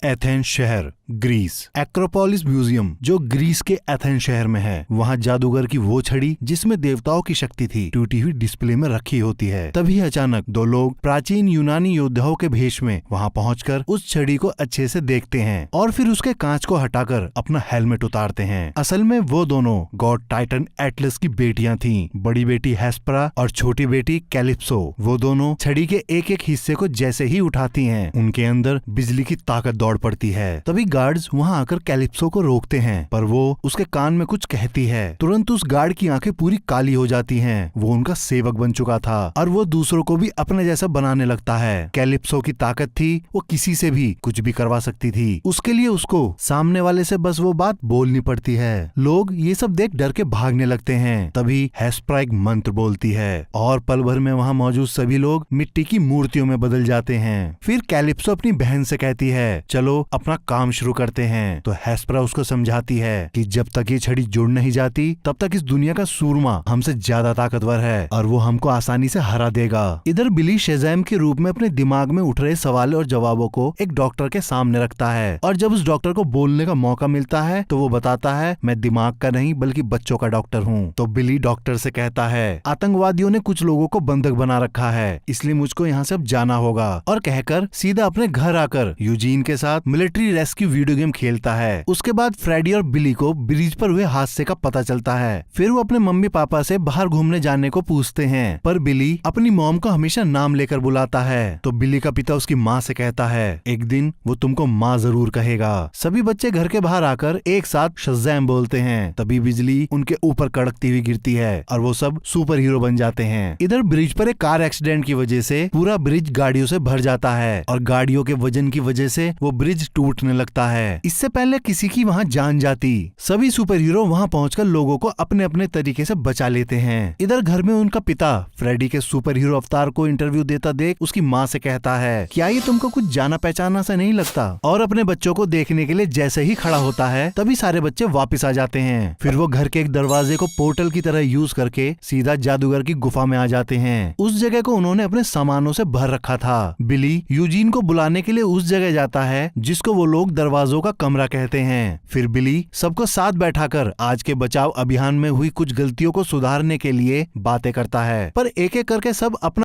Athens शहर, Greece. Acropolis museum जो Greece के एथेंस शहर में है, वहाँ जादूगर की वो छड़ी जिसमें देवताओं की शक्ति थी टूटी हुई डिस्प्ले में रखी होती है। तभी अचानक दो लोग प्राचीन यूनानी योद्धाओं के भेष में वहाँ पहुंचकर उस छड़ी को अच्छे से देखते हैं और फिर उसके कांच को हटाकर अपना हेलमेट उतारते हैं। असल में वो दोनों गॉड टाइटन एटलस की बेटियां थीं। बड़ी बेटी हेस्परा और छोटी बेटी कैलिप्सो। वो दोनों छड़ी के एक एक हिस्से को जैसे ही उठाती हैं, उनके अंदर बिजली की ताकत दौड़ पड़ती है। तभी गार्ड्स वहाँ आकर कैलिप्सो को रोकते हैं, पर वो उसके कान में कुछ कहती है। तुरंत उस गार्ड की आंखें पूरी काली हो जाती हैं। वो उनका सेवक बन चुका था और वो दूसरों को भी अपने जैसा बनाने लगता है। कैलिप्सो की ताकत थी, वो किसी से भी कुछ भी करवा सकती थी। उसके लिए उसको सामने वाले से बस वो बात बोलनी पड़ती है। लोग ये सब देख डर के भागने लगते हैं। तभी हेस्परा एक मंत्र बोलती है और पल भर में वहाँ मौजूद सभी लोग मिट्टी की मूर्तियों में बदल जाते हैं। फिर कैलिप्सो अपनी बहन से कहती है, चलो अपना काम शुरू करते हैं। तो हेस्परा उसको समझाती है कि जब तक ये छड़ी जुड़ नहीं जाती तब तक इस दुनिया का सूरमा हमसे ज्यादा ताकतवर है और वो हमको आसानी से हरा देगा। इधर बिली शेज़ैम के रूप में अपने दिमाग में उठ रहे सवाल और जवाबों को एक डॉक्टर के सामने रखता है और जब उस डॉक्टर को बोलने का मौका मिलता है तो वो बताता है, मैं दिमाग का नहीं बल्कि बच्चों का डॉक्टर हूँ। तो बिली डॉक्टर से कहता है, आतंकवादियों ने कुछ लोगों को बंधक बना रखा है, इसलिए मुझको यहाँ से अब जाना होगा। और कहकर सीधा अपने घर आकर यूजीन के साथ मिलिट्री रेस्क्यू वीडियो गेम खेलता है। उसके बाद फ्रेडी और बिली को ब्रिज पर हुए हादसे का पता चलता है। फिर वो अपने मम्मी पापा से बाहर घूमने जाने को पूछते हैं, पर बिली अपनी मॉम को हमेशा नाम लेकर बुलाता है। तो बिली का पिता उसकी माँ से कहता है, एक दिन वो तुमको माँ जरूर कहेगा। सभी बच्चे घर के बाहर आकर एक साथ शज़ैम बोलते हैं। तभी बिजली उनके ऊपर कड़कती हुई गिरती है और वो सब सुपर हीरो बन जाते हैं। इधर ब्रिज पर एक कार एक्सीडेंट की वजह से पूरा ब्रिज गाड़ियों से भर जाता है और गाड़ियों के वजन की वजह से वो ब्रिज टूटने लगता है। इससे पहले किसी की वहाँ जान जाती, सभी सुपर हीरो वहाँ पहुंचकर लोगों को अपने अपने तरीके से बचा लेते हैं। इधर घर में उनका पिता फ्रेडी के सुपर हीरो अवतार को इंटरव्यू देता देख उसकी माँ से कहता है, क्या ये तुमको कुछ जाना पहचाना सा नहीं लगता? और अपने बच्चों को देखने के लिए जैसे ही खड़ा होता है तभी सारे बच्चे वापस आ जाते हैं। फिर वो घर के एक दरवाजे को पोर्टल की तरह यूज करके सीधा जादूगर की गुफा में आ जाते हैं। उस जगह को उन्होंने अपने सामानों से भर रखा था। बिली यूजीन को बुलाने के लिए उस जगह जाता है जिसको वो लोग दरवाजों का कमरा कहते हैं। फिर बिली सबको साथ बैठाकर आज के बचाव अभियान में हुई कुछ गलतियों को सुधारने के लिए बातें करता है, पर एक एक करके सब अपना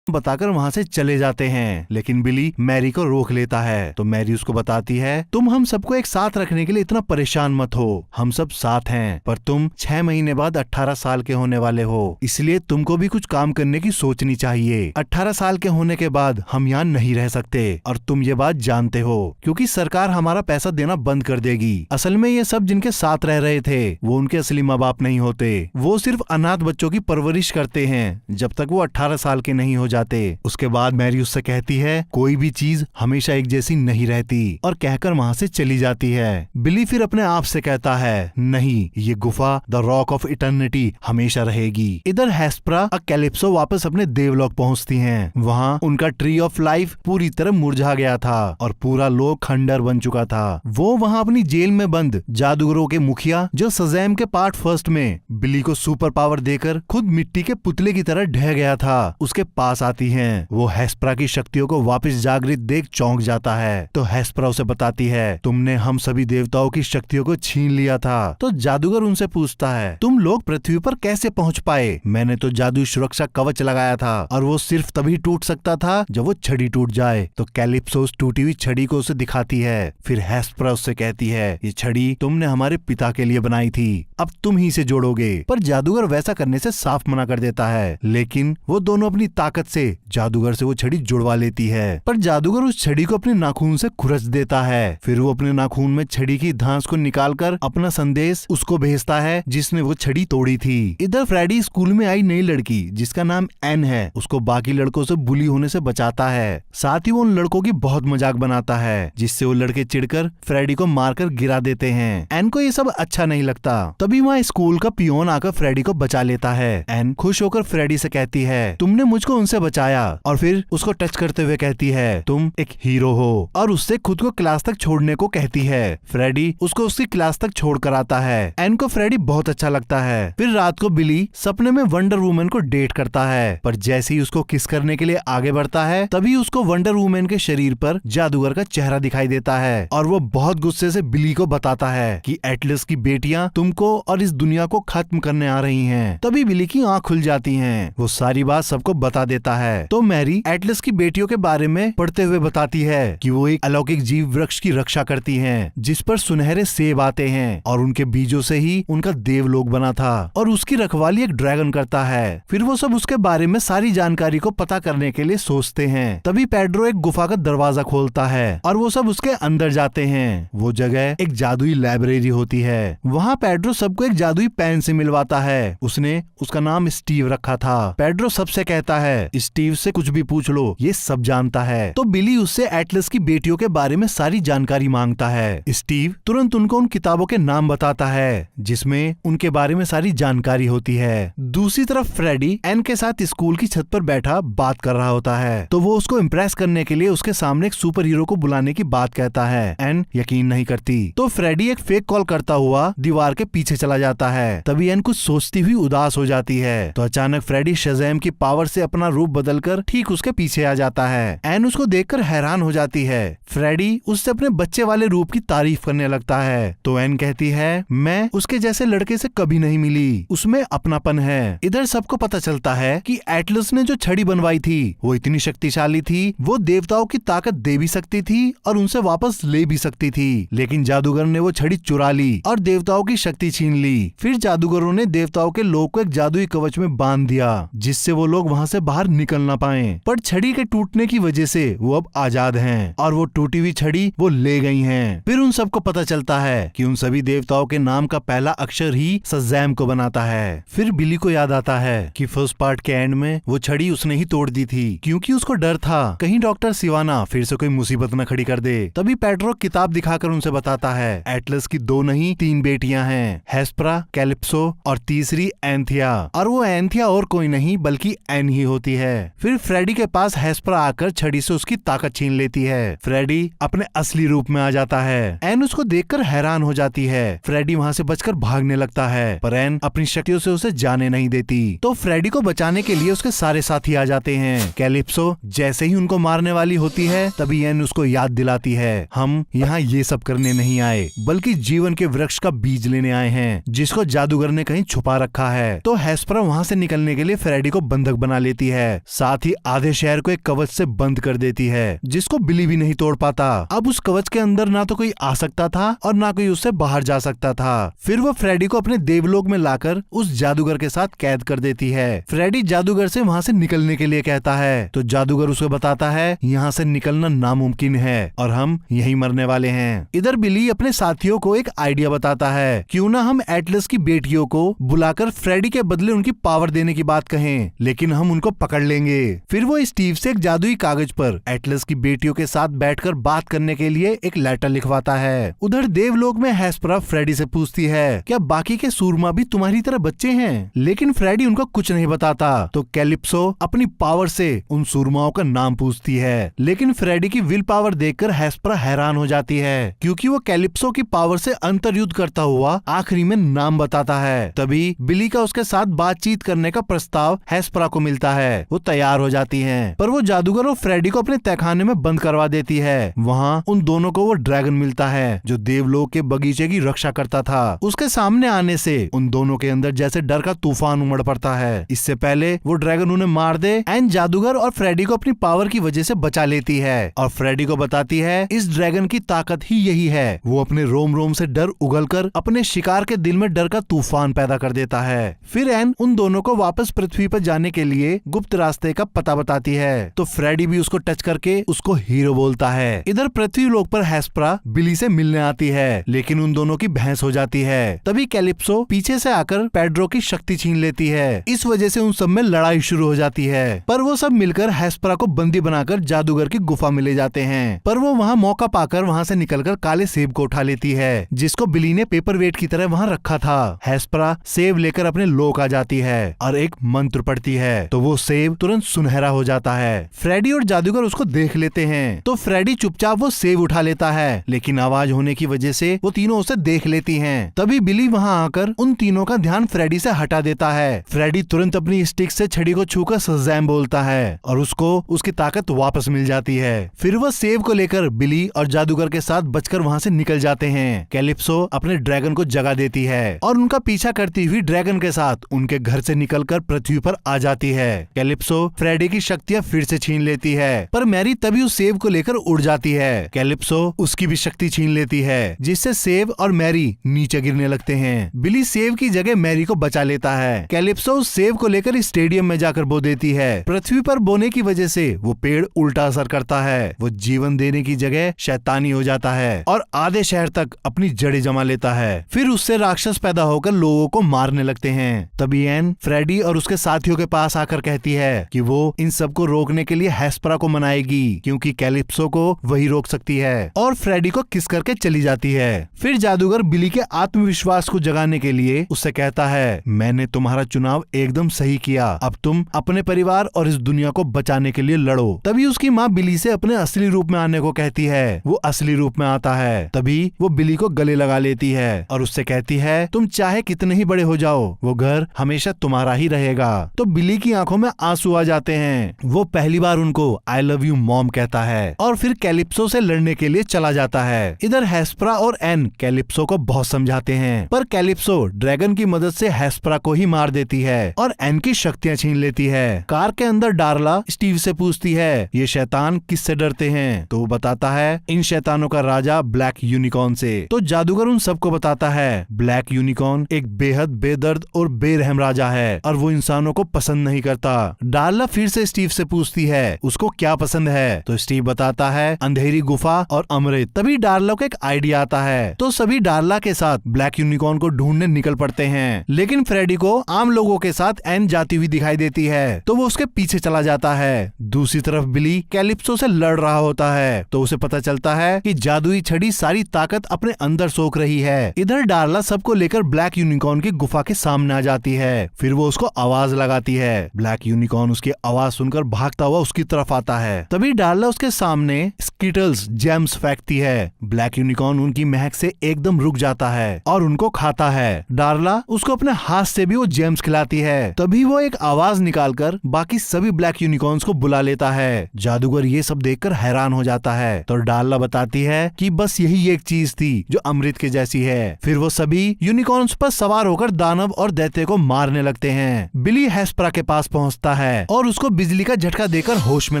बताकर वहाँ से चले जाते हैं। लेकिन बिली मैरी को रोक लेता है। तो मैरी उसको बताती है, तुम हम सबको एक साथ रखने के लिए इतना परेशान मत हो, हम सब साथ हैं, पर तुम 6 महीने बाद 18 साल के होने वाले हो, इसलिए तुमको भी कुछ काम करने की सोचनी चाहिए। 18 साल के होने के बाद हम यहाँ नहीं रह सकते और तुम ये बात जानते हो, क्योंकि सरकार हमारा पैसा देना बंद कर देगी। असल में ये सब जिनके साथ रह रहे थे वो उनके असली माँ बाप नहीं होते, वो सिर्फ अनाथ बच्चों की परवरिश करते हैं जब तक वो 18 साल के नहीं हो जाते। उसके बाद मैरी उससे कहती है, कोई भी चीज हमेशा एक जैसी नहीं रहती, और कहकर वहाँ से चली जाती है। बिली फिर अपने आप से कहता है, नहीं, ये गुफा द रॉक ऑफ इटर्निटी हमेशा रहेगी। इधर हेस्परा और कैलिप्सो वापस अपने देवलोक पहुँचती हैं। वहाँ उनका ट्री ऑफ लाइफ पूरी तरह मुरझा गया था और पूरा लोक खंडर बन चुका था। वो वहाँ अपनी जेल में बंद जादूगरों के मुखिया जो शज़ैम के पार्ट फर्स्ट में बिली को सुपर पावर देकर खुद मिट्टी के पुतले की तरह ढह गया था, उसके पास आती हैं। वो हेस्परा की शक्तियों को वापस जागृत देख चौंक जाता है। तो हेस्परा उसे बताती है, तुमने हम सभी देवताओं की शक्तियों को छीन लिया था। तो जादूगर उनसे पूछता है, तुम लोग पृथ्वी पर कैसे पहुंच पाए? मैंने तो जादू सुरक्षा कवच लगाया था और वो सिर्फ तभी टूट सकता था जब वो छड़ी टूट जाए। तो कैलिप्सो उस टूटी हुई छड़ी को उसे दिखाती है। फिर हेस्परा उससे कहती है, ये छड़ी तुमने हमारे पिता के लिए बनाई थी, अब तुम ही से जोड़ोगे। पर जादूगर वैसा करने से साफ मना कर देता है, लेकिन वो दोनों अपनी ताकत से जादूगर से वो छड़ी जुड़वा लेती है। पर जादूगर उस छड़ी को अपने नाखून से खुरच देता है। फिर वो अपने नाखून में छड़ी की धांस को निकालकर अपना संदेश उसको भेजता है जिसने वो छड़ी तोड़ी थी। इधर फ्रेडी स्कूल में आई नई लड़की जिसका नाम एन है, उसको बाकी लड़कों से बुली होने से बचाता है। साथ ही वो उन लड़कों की बहुत मजाक बनाता है, जिससे वो लड़के चिढ़कर फ्रेडी को मारकर गिरा देते हैं। एन को ये सब अच्छा नहीं लगता। तभी वहाँ स्कूल का पियोन आकर फ्रेडी को बचा लेता है। एन खुश होकर फ्रेडी से कहती है, तुमने मुझको उनसे बचाया और फिर उसको टच करते हुए कहती है तुम एक हीरो हो, और उससे खुद को क्लास तक छोड़ने को कहती है। फ्रेडी उसको उसकी क्लास तक छोड़ कर आता है। एन को फ्रेडी बहुत अच्छा लगता है। फिर रात को बिली सपने में वंडर वुमन को डेट करता है, पर जैसे ही उसको किस करने के लिए आगे बढ़ता है तभी उसको वंडर वुमन के शरीर पर जादूगर का चेहरा दिखाई देता है और वो बहुत गुस्से से बिली को बताता है कि एटलस की बेटियां तुमको और इस दुनिया को खत्म करने आ रही हैं। तभी बिली की आंख खुल जाती हैं। वो सारी बात सबको बता देता है। तो मैरी एटलस की बेटियों के बारे में पढ़ते हुए बताती है कि वो एक अलौकिक जीव वृक्ष की रक्षा करती हैं, जिस पर सुनहरे सेब आते हैं और उनके बीजों से ही उनका देवलोक बना था और उसकी रखवाली एक ड्रैगन करता है। फिर वो सब उसके बारे में सारी जानकारी को पता करने के लिए सोचते हैं। तभी पेड्रो एक गुफा का दरवाजा खोलता है और वो सब उसके अंदर जाते हैं। वो जगह एक जादुई लाइब्रेरी होती है। वहाँ पेड्रो सबको एक जादुई पेन से मिलवाता है। उसने उसका नाम स्टीव रखा था। पेड्रो सबसे कहता है स्टीव से कुछ भी पूछ लो, ये सब जानता है। तो बिली उससे एटलस की बेटियों के बारे में सारी जानकारी मांगता है। स्टीव तुरंत उनको उन किताबों के नाम बताता है जिसमें उनके बारे में सारी जानकारी होती है। दूसरी तरफ फ्रेडी एन के साथ स्कूल की छत पर बैठा बात कर रहा होता है, तो वो उसको इम्प्रेस करने के लिए उसके सामने एक सुपर हीरो को बुलाने की बात कहता है। एन यकीन नहीं करती, तो फ्रेडी एक फेक कॉल करता हुआ दीवार के पीछे चला जाता है। तभी एन कुछ सोचती हुई उदास हो जाती है, तो अचानक फ्रेडी शज़ैम की पावर से अपना रूप बदलकर ठीक उसके पीछे आ जाता है। एन उसको देखकर हैरान हो जाती है। फ्रेडी उससे अपने बच्चे वाले रूप की तारीफ करने लगता है, तो एन कहती है मैं उसके जैसे लड़के से कभी नहीं मिली, उसमें अपनापन है। इधर सबको पता चलता है कि एटलस ने जो छड़ी बनवाई थी वो इतनी शक्तिशाली थी, वो देवताओं की ताकत दे भी सकती थी और उनसे वापस ले भी सकती थी, लेकिन जादूगर ने वो छड़ी चुरा ली और देवताओं की शक्ति छीन ली। फिर जादूगरों ने देवताओं के लोग को एक जादुई कवच में बांध दिया, जिससे वो लोग वहाँ से बाहर निकल ना पाए। पर छड़ी के टूटने की वजह से वो अब आजाद हैं और वो टूटी हुई छड़ी वो ले गई हैं। फिर उन सबको पता चलता है कि उन सभी देवताओं के नाम का पहला अक्षर ही शज़ैम को बनाता है। फिर बिली को याद आता है कि फर्स्ट पार्ट के एंड में वो छड़ी उसने ही तोड़ दी थी, क्योंकि उसको डर था कहीं डॉक्टर सिवाना फिर से कोई मुसीबत न खड़ी कर दे। तभी पेड्रो किताब दिखाकर उनसे बताता है एटलस की 2 नहीं 3 बेटियां हैं, हेस्परा, कैलिप्सो और तीसरी एंथिया, और वो एंथिया और कोई नहीं बल्कि एन ही होती है। फिर फ्रेडी के पास हेस्परा आकर छड़ी से उसकी ताकत छीन लेती है। फ्रेडी अपने असली रूप में आ जाता है। एन उसको देखकर हैरान हो जाती है। फ्रेडी वहाँ से बचकर भागने लगता है, पर एन अपनी शक्तियों से उसे जाने नहीं देती। तो फ्रेडी को बचाने के लिए उसके सारे साथी आ जाते हैं। कैलिप्सो जैसे ही उनको मारने वाली होती है तभी एन उसको याद दिलाती है हम यहाँ ये सब करने नहीं आए, बल्कि जीवन के वृक्ष का बीज लेने आए हैं, जिसको जादूगर ने कहीं छुपा रखा है। तो हेस्परा वहाँ से निकलने के लिए फ्रेडी को बंधक बना लेती है, साथ ही आधे शहर को एक कवच से बंद कर देती है, जिसको बिली भी नहीं तोड़ पाता। अब उस कवच के अंदर ना तो कोई आ सकता था और ना कोई उससे बाहर जा सकता था। फिर वो फ्रेडी को अपने देवलोक में लाकर उस जादूगर के साथ कैद कर देती है। फ्रेडी जादूगर से वहाँ से निकलने के लिए कहता है, तो जादूगर उसको बताता है यहाँ से निकलना नामुमकिन है और हम यहीं मरने वाले हैं। इधर बिली अपने साथियों को एक आइडिया बताता है, क्यों ना हम एटलस की बेटियों को बुलाकर फ्रेडी के बदले उनकी पावर देने की बात कहें, लेकिन हम उनको पकड़ लेंगे। फिर वो स्टीव से एक जादुई कागज पर एटलस की बेटियों के साथ बैठकर बात करने के लिए एक लेटर लिखवाता है। उधर देवलोक में हेस्परा फ्रेडी से पूछती है क्या बाकी के सूरमा भी तुम्हारी तरह बच्चे हैं, लेकिन फ्रेडी उनको कुछ नहीं बताता। तो कैलिप्सो अपनी पावर से उन सूरमाओं का नाम पूछती है, लेकिन फ्रेडी की विल पावर देखकर हेस्परा हैरान हो जाती है, क्योंकि वो कैलिप्सो की पावर से अंतर्युद्ध करता हुआ आखिरी में नाम बताता है। तभी बिली का उसके साथ बातचीत करने का प्रस्ताव हेस्परा को मिलता है। वो तैयार हो जाती है, पर वो जादूगर और फ्रेडी को अपने तहखाने में बंद करवा देती है। वहाँ उन दोनों को वो ड्रैगन मिलता है जो देवलोक के बगीचे की रक्षा करता था। उसके सामने आने से उन दोनों के अंदर जैसे डर का तूफान उमड़ पड़ता है। इससे पहले वो ड्रैगन उन्हें मार दे, एन जादूगर और फ्रेडी को अपनी पावर की वजह से बचा लेती है और फ्रेडी को बताती है इस ड्रैगन की ताकत ही यही है। वो अपने रोम रोम से डर उगलकर अपने शिकार के दिल में डर का तूफान पैदा कर देता है। फिर एन उन दोनों को वापस पृथ्वी पर जाने के लिए गुप्त रास्ते का पता बताती है, तो फ्रेडी भी उसको टच करके उसको हीरो बोलता है। इधर पृथ्वी लोक पर हेस्परा बिली से मिलने आती है, लेकिन उन दोनों की बहस हो जाती है। तभी कैलिप्सो पीछे से आकर पेड्रो की शक्ति छीन लेती है। इस वजह से उन सब में लड़ाई शुरू हो जाती है, पर वो सब मिलकर हेस्परा को बंदी बनाकर जादूगर की गुफा में ले जाते हैं। पर वो वहाँ मौका पाकर वहाँ से निकलकर काले सेब को उठा लेती है, जिसको बिली ने पेपर वेट की तरह वहाँ रखा था। हेस्परा सेब लेकर अपने लोक आ जाती है और एक मंत्र पढ़ती है, तो वो सेब सेब तुरंत सुनहरा हो जाता है। फ्रेडी और जादूगर उसको देख लेते हैं तो फ्रेडी चुपचाप वो सेब उठा लेता है, लेकिन आवाज होने की वजह से वो तीनों उसे देख लेती हैं। तभी बिली वहाँ आकर उन तीनों का ध्यान फ्रेडी से हटा देता है। फ्रेडी तुरंत अपनी स्टिक से छड़ी को छूकर शज़ैम बोलता है और उसको उसकी ताकत वापस मिल जाती है। फिर वह सेब को लेकर बिली और जादूगर के साथ बचकर वहाँ से निकल जाते हैं। कैलिप्सो अपने ड्रैगन को जगा देती है और उनका पीछा करती हुई ड्रैगन के साथ उनके घर से निकलकर पृथ्वी पर आ जाती है। कैलिप्सो फ्रेडी की शक्तियाँ फिर से छीन लेती है, पर मैरी तभी उस सेब को लेकर उड़ जाती है। कैलिप्सो उसकी भी शक्ति छीन लेती है, जिससे सेब और मैरी नीचे गिरने लगते हैं। बिली सेब की जगह मैरी को बचा लेता है। कैलिप्सो उस सेब को लेकर स्टेडियम में जाकर बो देती है। पृथ्वी पर बोने की वजह से वो पेड़ उल्टा असर करता है। वो जीवन देने की जगह शैतानी हो जाता है और आधे शहर तक अपनी जड़ें जमा लेता है। फिर उससे राक्षस पैदा होकर लोगों को मारने लगते हैं। तभी एन फ्रेडी और उसके साथियों के पास आकर कहती है कि वो इन सबको रोकने के लिए हेस्परा को मनाएगी, क्योंकि कैलिप्सो को वही रोक सकती है, और फ्रेडी को किस करके चली जाती है। फिर जादूगर बिली के आत्मविश्वास को जगाने के लिए उससे कहता है, मैंने तुम्हारा चुनाव एकदम सही किया, अब तुम अपने परिवार और इस दुनिया को बचाने के लिए लड़ो। तभी उसकी माँ बिली से अपने असली रूप में आने को कहती है। वो असली रूप में आता है। तभी वो बिली को गले लगा लेती है और उससे कहती है, तुम चाहे कितने ही बड़े हो जाओ, वो घर हमेशा तुम्हारा ही रहेगा। तो बिली की आंखों में आंसू आ जाते हैं। वो पहली बार उनको आई लव यू मॉम कहता है और फिर कैलिप्सो से लड़ने के लिए चला जाता है। इधर हेस्परा और एन कैलिप्सो को बहुत समझाते हैं, पर कैलिप्सो ड्रैगन की मदद से हेस्परा को ही मार देती है और एन की शक्तियाँ छीन लेती है। कार के अंदर डार्ला स्टीव से पूछती है, ये शैतान किससे डरते हैं? तो वो बताता है, इन शैतानों का राजा ब्लैक यूनिकॉर्न से। तो जादूगर उन सबको बताता है, ब्लैक यूनिकॉर्न एक बेहद बेदर्द और बेरहम राजा है और वो इंसानों को पसंद नहीं करता। डार्ला फिर से स्टीव से पूछती है, उसको क्या पसंद है? तो स्टीव बताता है, अंधेरी गुफा और अमृत। तभी डार्ला को एक आइडिया आता है, तो सभी डार्ला के साथ ब्लैक यूनिकॉर्न को ढूंढने निकल पड़ते हैं। लेकिन फ्रेडी को आम लोगों के साथ एन जाती हुई दिखाई देती है, तो वो उसके पीछे चला जाता है। दूसरी तरफ बिली कैलिप्सो से लड़ रहा होता है, तो उसे पता चलता है कि जादुई छड़ी सारी ताकत अपने अंदर सोख रही है। इधर डार्ला सबको लेकर ब्लैक यूनिकॉर्न की गुफा के सामने आ जाती है। फिर वो उसको आवाज लगाती है। ब्लैक यूनिकॉर्न उसकी आवाज सुनकर भागता हुआ उसकी तरफ आता है। तभी डार्ला उसके सामने स्किटल्स जेम्स फेंकती है। ब्लैक यूनिकॉर्न उनकी महक से एकदम रुक जाता है और उनको खाता है। डार्ला उसको अपने हाथ से भी वो जेम्स खिलाती है। तभी वो एक आवाज निकालकर बाकी सभी ब्लैक यूनिकॉर्न्स को बुला लेता है। जादूगर ये सब देखकर हैरान हो जाता है, तो डार्ला बताती है कि बस यही एक चीज थी जो अमृत के जैसी है। फिर वो सभी यूनिकॉर्न्स पर सवार होकर दानव और दैत्य को मारने लगते हैं। बिली हेस्परा के पास पहुंचता है और उसको बिजली का झटका देकर होश में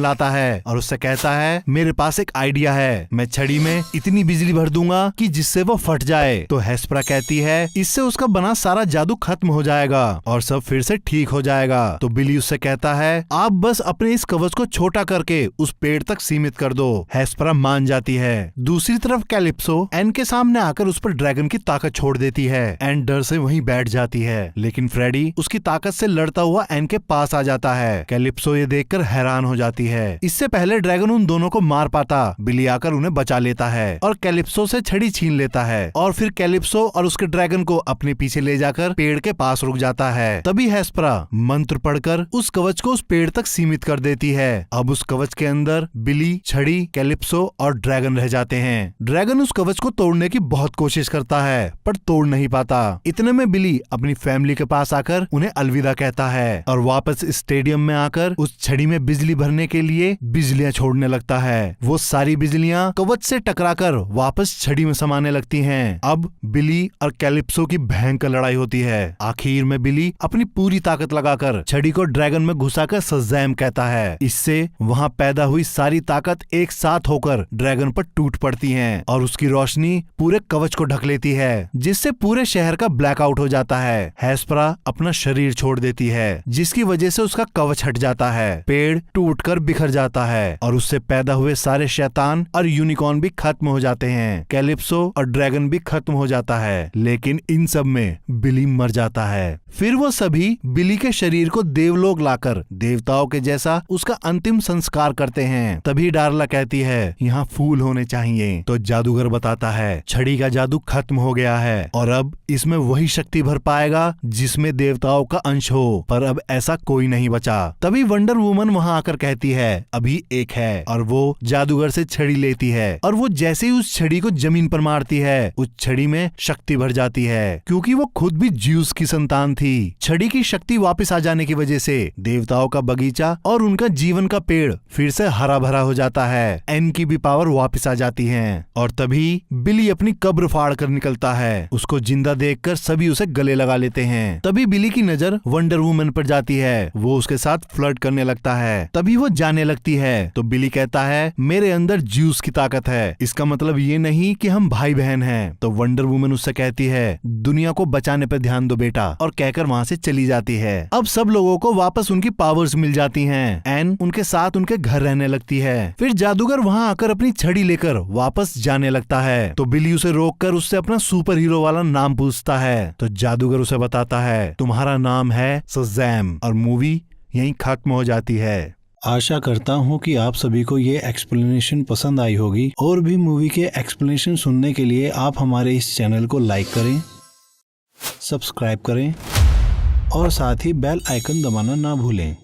लाता है और उससे कहता है, मेरे पास एक आइडिया है, मैं छड़ी में इतनी बिजली भर दूंगा कि जिससे वो फट जाए। तो हेस्परा कहती है, इससे उसका बना सारा जादू खत्म हो जाएगा और सब फिर से ठीक हो जाएगा। तो बिली उससे कहता है, आप बस अपने इस कवच को छोटा करके उस पेड़ तक सीमित कर दो। हेस्परा मान जाती है। दूसरी तरफ कैलिप्सो एन के सामने आकर उस पर ड्रैगन की ताकत छोड़ देती है। एन डर से वहीं बैठ जाती है, लेकिन फ्रेडी उसकी ताकत से लड़ता हुआ एन के पास आ जाता है। कैलिप्सो ये देखकर हैरान हो जाती है। इससे पहले ड्रैगन उन दोनों को मार पाता, बिली आकर उन्हें बचा लेता है और कैलिप्सो से छड़ी छीन लेता है और फिर कैलिप्सो और उसके ड्रैगन को अपने पीछे ले जाकर पेड़ के पास रुक जाता है। तभी हेस्परा मंत्र पढ़कर उस कवच को उस पेड़ तक सीमित कर देती है। अब उस कवच के अंदर बिली, छड़ी, कैलिप्सो और ड्रैगन रह जाते हैं। ड्रैगन उस कवच को तोड़ने की बहुत कोशिश करता है, पर तोड़ नहीं पाता। इतने में बिली अपनी फैमिली के पास आकर उन्हें अलविदा कहता है और वापस स्टेडियम में आकर उस छड़ी में बिजली भरने के लिए बिजलियां छोड़ने लगता है। वो सारी बिजलियां कवच से टकराकर वापस छड़ी में समाने लगती हैं। अब बिली और कैलिप्सो की भयंकर लड़ाई होती है। आखिर में बिली अपनी पूरी ताकत लगाकर छड़ी को ड्रैगन में घुसाकर शज़ैम कहता है। इससे वहाँ पैदा हुई सारी ताकत एक साथ होकर ड्रैगन पर टूट पड़ती है और उसकी रोशनी पूरे कवच को ढक लेती है, जिससे पूरे शहर का ब्लैकआउट हो जाता है। हेस्परा अपना शरीर छोड़ देती है, जिसकी वजह से उसका कवच हट जाता है। पेड़ टूटकर बिखर जाता है और उससे पैदा हुए सारे शैतान और यूनिकॉर्न भी खत्म हो जाते हैं। कैलिप्सो और ड्रैगन भी खत्म हो जाता है, लेकिन इन सब में बिली मर जाता है। फिर वो सभी बिली के शरीर को देवलोक लाकर देवताओं के जैसा उसका अंतिम संस्कार करते हैं। तभी डार्ला कहती है यहाँ फूल होने चाहिए। तो जादूगर बताता है छड़ी का जादू खत्म हो गया है और अब इसमें वही शक्ति भर पाएगा जिसमें देवताओं का अंश हो, पर अब ऐसा कोई नहीं बचा। तभी वंडर वुमन वहाँ आकर कहती है अभी एक है, और वो जादूगर से छड़ी लेती है और वो जैसे ही उस छड़ी को जमीन पर मारती है उस छड़ी में शक्ति भर जाती है, क्योंकि वो खुद भी ज्यूस की संतान थी। छड़ी की शक्ति वापस आ जाने की वजह से देवताओं का बगीचा और उनका जीवन का पेड़ फिर से हरा भरा हो जाता है। एन की भी पावर वापस आ जाती है और तभी बिली अपनी कब्र फाड़ कर निकलता है। उसको जिंदा देखकर सभी उसे गले लगा लेते हैं। तभी बिली की नजर वंडर वुमन पर जाती है। वो उसके साथ फ्लर्ट करने लगता है। तभी वो जाने लगती है तो बिली कहता है मेरे अंदर ज्यूस की ताकत है, इसका मतलब ये नहीं कि हम भाई बहन हैं। तो वंडर वुमन उससे कहती है दुनिया को बचाने पर ध्यान दो बेटा, और कहकर वहाँ से चली जाती है। अब सब लोगों को वापस उनकी पावर्स मिल जाती हैं। एन उनके साथ उनके घर रहने लगती है। फिर जादूगर वहाँ आकर अपनी छड़ी लेकर वापस जाने लगता है तो बिली उसे रोककर उससे अपना सुपर हीरो वाला नाम पूछता है। तो जादूगर उसे बताता है तुम्हारा नाम है शज़ैम, और मूवी यहीं खत्म हो जाती है। आशा करता हूँ कि आप सभी को ये एक्सप्लेनेशन पसंद आई होगी। और भी मूवी के एक्सप्लेनेशन सुनने के लिए आप हमारे इस चैनल को लाइक करें, सब्सक्राइब करें और साथ ही बेल आइकन दबाना ना भूलें।